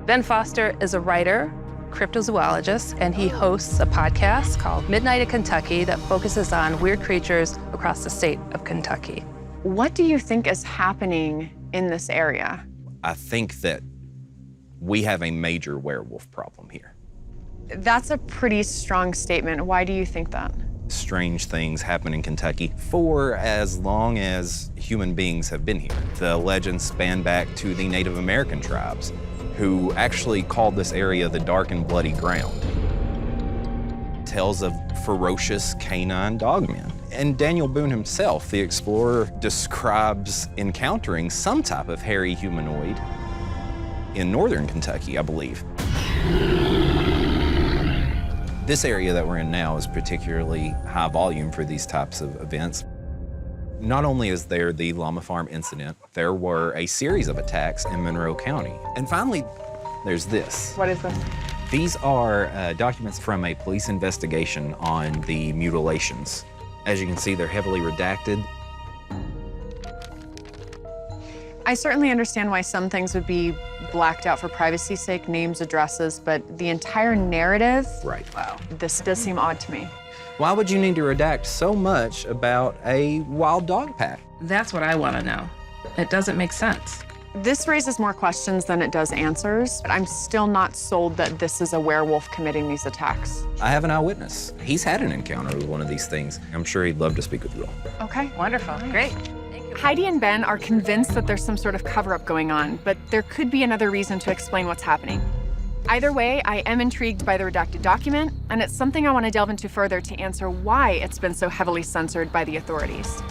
Ben Foster is a writer, cryptozoologist, and he hosts a podcast called Midnight in Kentucky that focuses on weird creatures across the state of Kentucky. What do you think is happening in this area? I think that we have a major werewolf problem here. That's a pretty strong statement. Why do you think that? Strange things happen in Kentucky for as long as human beings have been here. The legends span back to the Native American tribes, who actually called this area the Dark and Bloody Ground. Tales of ferocious canine dogmen. And Daniel Boone himself, the explorer, describes encountering some type of hairy humanoid in northern Kentucky, I believe. This area that we're in now is particularly high volume for these types of events. Not only is there the llama farm incident, there were a series of attacks in Monroe County. And finally, there's this. What is this? These are documents from a police investigation on the mutilations. As you can see, they're heavily redacted. I certainly understand why some things would be blacked out for privacy's sake, names, addresses, but the entire narrative, Right. wow, this does seem odd to me. Why would you need to redact so much about a wild dog pack? That's what I want to know. It doesn't make sense. This raises more questions than it does answers, but I'm still not sold that this is a werewolf committing these attacks. I have an eyewitness. He's had an encounter with one of these things. I'm sure he'd love to speak with you all. Okay. Wonderful. Great. Heidi and Ben are convinced that there's some sort of cover-up going on, but there could be another reason to explain what's happening. Either way, I am intrigued by the redacted document, and it's something I want to delve into further to answer why it's been so heavily censored by the authorities.